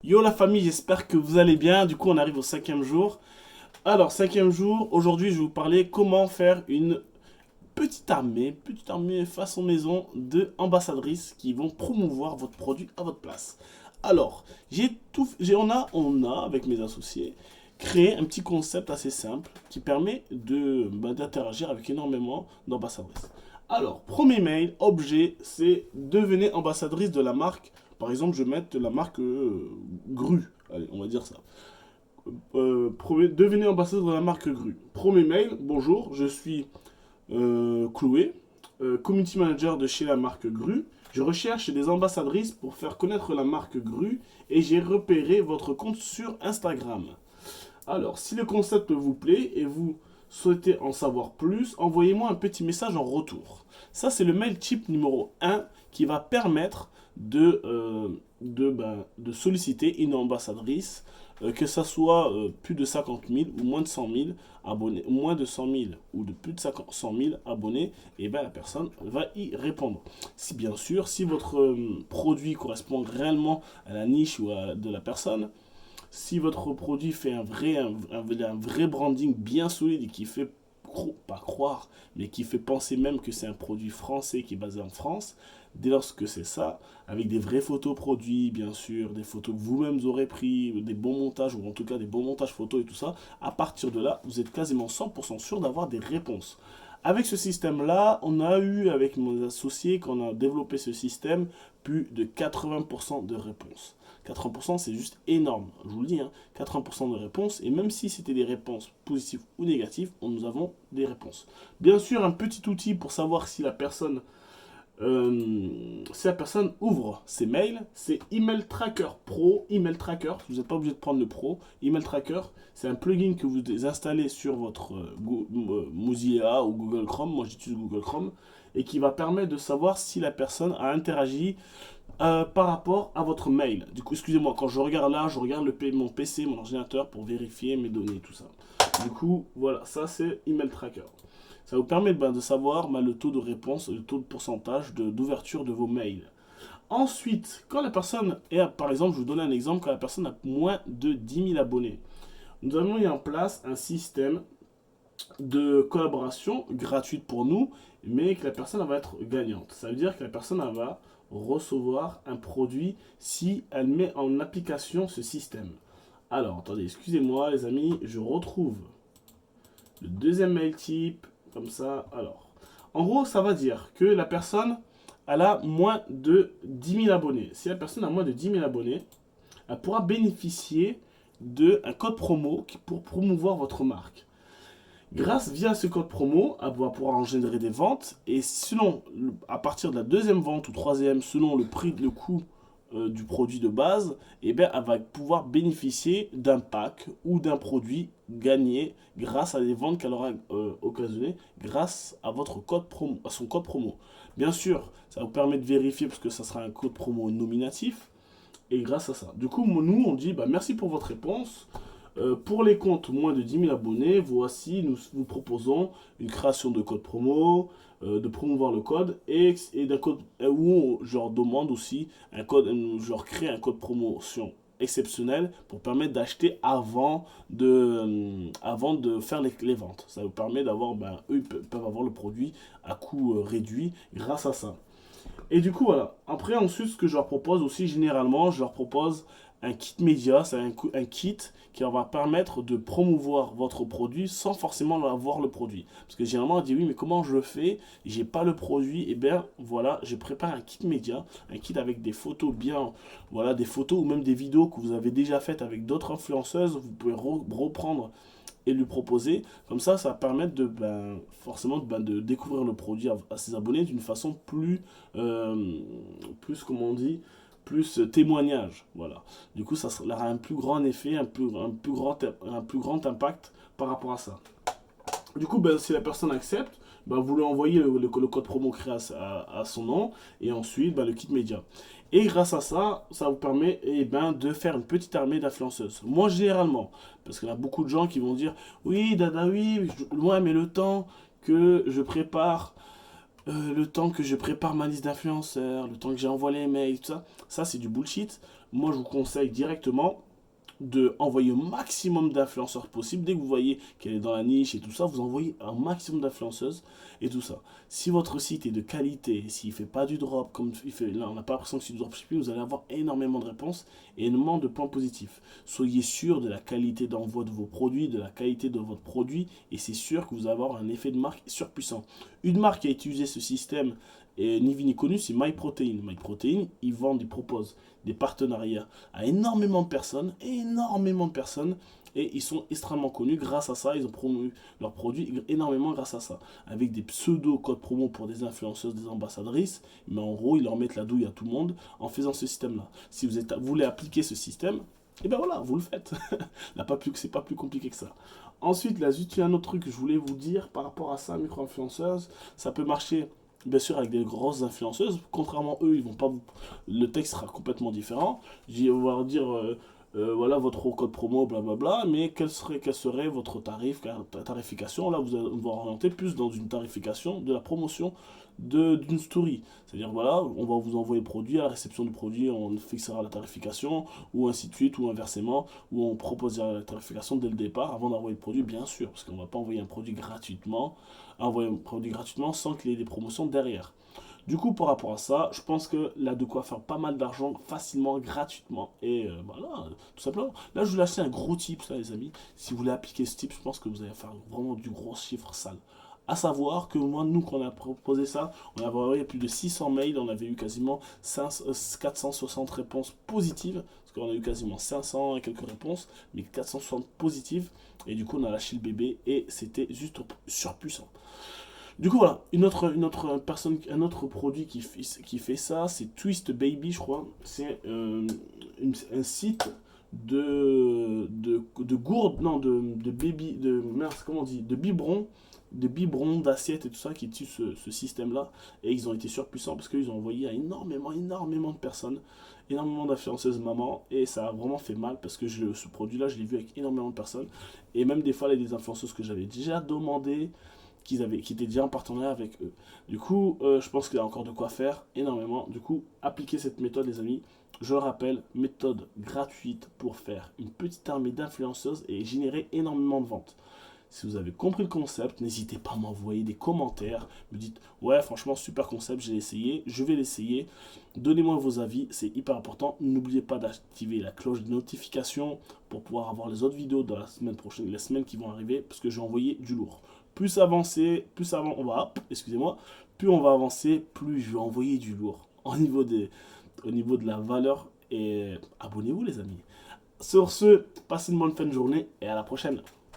Yo la famille, j'espère que vous allez bien. Du coup, on arrive au cinquième jour. Alors, cinquième jour, aujourd'hui, je vais vous parler comment faire une petite armée façon maison de ambassadrices qui vont promouvoir votre produit à votre place. Alors, on a, avec mes associés, créé un petit concept assez simple qui permet d'interagir avec énormément d'ambassadrices. Alors, premier mail, objet, c'est devenez ambassadrice de la marque. Par exemple, je vais mettre la marque Gru. Allez, on va dire ça. Devenez ambassadeur de la marque Gru. Premier mail, bonjour, je suis Chloé, community manager de chez la marque Gru. Je recherche des ambassadrices pour faire connaître la marque Gru et j'ai repéré votre compte sur Instagram. Alors, si le concept vous plaît et vous souhaitez en savoir plus, envoyez-moi un petit message en retour. Ça, c'est le mail type numéro un qui va permettre de solliciter une ambassadrice, que ça soit plus de 50 000 ou moins de 100 000 abonnés, moins de 100 000 ou de plus de 100 000 abonnés, et ben la personne va y répondre. Si bien sûr, si votre produit correspond réellement à la niche de la personne, si votre produit fait un vrai branding bien solide et qui fait pas croire, mais qui fait penser même que c'est un produit français qui est basé en France, dès lors que c'est ça, avec des vraies photos produits, bien sûr, des photos que vous-même aurez pris, des bons montages, ou en tout cas des bons montages photos et tout ça, à partir de là, vous êtes quasiment 100% sûr d'avoir des réponses. Avec ce système-là, on a eu, avec mes associés, quand on a développé ce système, plus de 80% de réponses. 80% c'est juste énorme, je vous le dis, hein, 80% de réponses, et même si c'était des réponses positives ou négatives, nous avons des réponses. Bien sûr, un petit outil pour savoir si la personne ouvre ses mails, c'est Email Tracker Pro. Email Tracker, vous n'êtes pas obligé de prendre le Pro. Email Tracker, c'est un plugin que vous installez sur votre Mozilla ou Google Chrome. Moi, j'utilise Google Chrome. Et qui va permettre de savoir si la personne a interagi par rapport à votre mail. Du coup, excusez-moi, quand je regarde là, je regarde mon PC, mon ordinateur pour vérifier mes données, tout ça. Du coup, voilà, ça c'est Email Tracker. Ça vous permet de savoir le taux de réponse, le taux de pourcentage d'ouverture de vos mails. Ensuite, quand la personne est, par exemple, je vous donne un exemple, quand la personne a moins de 10 000 abonnés, nous avons mis en place un système de collaboration gratuite pour nous, mais que la personne va être gagnante. Ça veut dire que la personne va recevoir un produit si elle met en application ce système. Alors, attendez, excusez-moi les amis, je retrouve le deuxième mail type, comme ça. Alors, en gros, ça va dire que la personne, elle a moins de 10 000 abonnés. Si la personne a moins de 10 000 abonnés, elle pourra bénéficier d'un code promo pour promouvoir votre marque. Via ce code promo, elle va pouvoir engendrer des ventes et à partir de la deuxième vente ou troisième, selon le coût du produit de base, eh bien, elle va pouvoir bénéficier d'un pack ou d'un produit gagné grâce à des ventes qu'elle aura occasionnées grâce à à son code promo. Bien sûr, ça vous permet de vérifier parce que ça sera un code promo nominatif et grâce à ça. Du coup, nous, on dit merci pour votre réponse. Pour les comptes moins de 10 000 abonnés, voici, nous vous proposons une création de code promo, de promouvoir le code et d'un code où je leur demande aussi un code, je leur crée un code promotion exceptionnel pour permettre d'acheter avant de faire les ventes. Ça vous permet d'avoir, eux peuvent avoir le produit à coût réduit grâce à ça. Et du coup, voilà. Après, ensuite, ce que je leur propose aussi, généralement, je leur propose un kit média. C'est un kit qui leur va permettre de promouvoir votre produit sans forcément avoir le produit. Parce que généralement, on dit oui, mais comment je le fais? J'ai pas le produit. Et bien, voilà, je prépare un kit média, un kit avec des photos bien, voilà, des photos ou même des vidéos que vous avez déjà faites avec d'autres influenceuses. Vous pouvez reprendre et lui proposer. Comme ça va permettre forcément de découvrir le produit à ses abonnés d'une façon comment on dit, plus témoignage. Voilà. Du coup, ça aura un plus grand effet, un plus grand impact par rapport à ça. Du coup, si la personne accepte, vous lui envoyez le code promo créé à son nom et ensuite le kit média. Et grâce à ça, ça vous permet de faire une petite armée d'influenceuses. Moi, généralement, parce qu'il y a beaucoup de gens qui vont dire oui, dada, oui, loin, mais le temps que je prépare ma liste d'influenceurs, le temps que j'envoie les mails, tout ça, ça c'est du bullshit. moi je vous conseille directement de envoyer au maximum d'influenceurs possible. Dès que vous voyez qu'elle est dans la niche et tout ça, vous envoyez un maximum d'influenceuses et tout ça. Si votre site est de qualité, s'il ne fait pas du drop, comme il fait là, on n'a pas l'impression que c'est du dropshipping, vous allez avoir énormément de réponses et énormément de points positifs. Soyez sûr de la qualité d'envoi de vos produits, de la qualité de votre produit, et c'est sûr que vous allez avoir un effet de marque surpuissant. Une marque qui a utilisé ce système, et ni vu ni connu, c'est MyProtein. MyProtein, ils vendent, ils proposent des partenariats à énormément de personnes, et ils sont extrêmement connus grâce à ça. Ils ont promu leurs produits énormément grâce à ça, avec des pseudo codes promo pour des influenceuses, des ambassadrices, mais en gros, ils leur mettent la douille à tout le monde en faisant ce système-là. Si vous voulez appliquer ce système, et ben voilà, vous le faites. C'est pas plus compliqué que ça. Ensuite, là, juste un autre truc que je voulais vous dire par rapport à ça, micro-influenceuse, ça peut marcher bien sûr avec des grosses influenceuses. Contrairement à eux, ils vont pas vous... le texte sera complètement différent. On va leur dire voilà votre code promo, blablabla, mais quel serait votre tarification. Là, on va orienter plus dans une tarification de la promotion d'une story. C'est-à-dire, voilà, on va vous envoyer le produit, à la réception du produit, on fixera la tarification, ou ainsi de suite, ou inversement, où on proposera la tarification dès le départ, avant d'envoyer le produit, bien sûr, parce qu'on ne va pas envoyer un produit gratuitement, sans qu'il y ait des promotions derrière. Du coup, par rapport à ça, je pense que là, de quoi faire pas mal d'argent facilement, gratuitement. Et voilà, tout simplement. Là, je vous lâche un gros tip, là, les amis. Si vous voulez appliquer ce tip, je pense que vous allez faire vraiment du gros chiffre sale. À savoir que moi, nous, quand on a proposé ça, on avait envoyé plus de 600 mails, on avait eu quasiment 460 réponses positives, parce qu'on a eu quasiment 500 et quelques réponses, mais 460 positives, et du coup, on a lâché le bébé, et c'était juste surpuissant. Du coup, voilà, une autre personne, un autre produit qui fait ça, c'est Twist Baby, je crois. C'est un site de gourdes, non, de baby, merde, comment on dit, de biberons, d'assiettes et tout ça qui utilisent ce système-là. Et ils ont été surpuissants parce qu'ils ont envoyé à énormément de personnes, énormément d'influenceuses mamans. Et ça a vraiment fait mal parce que ce produit-là, je l'ai vu avec énormément de personnes. Et même des fois, il y a des influenceuses que j'avais déjà demandé qui étaient déjà en partenariat avec eux. Du coup, je pense qu'il y a encore de quoi faire énormément. Du coup, appliquez cette méthode, les amis. Je le rappelle, méthode gratuite pour faire une petite armée d'influenceuses et générer énormément de ventes. Si vous avez compris le concept, n'hésitez pas à m'envoyer des commentaires. Me dites, ouais, franchement, super concept, j'ai essayé, je vais l'essayer. Donnez-moi vos avis, c'est hyper important. N'oubliez pas d'activer la cloche de notification pour pouvoir avoir les autres vidéos dans la semaine prochaine, les semaines qui vont arriver, parce que j'ai envoyé du lourd. Plus avancer, excusez-moi, plus on va avancer, plus je vais envoyer du lourd au niveau de la valeur. Et abonnez-vous, les amis. Sur ce, passez une bonne fin de journée et à la prochaine.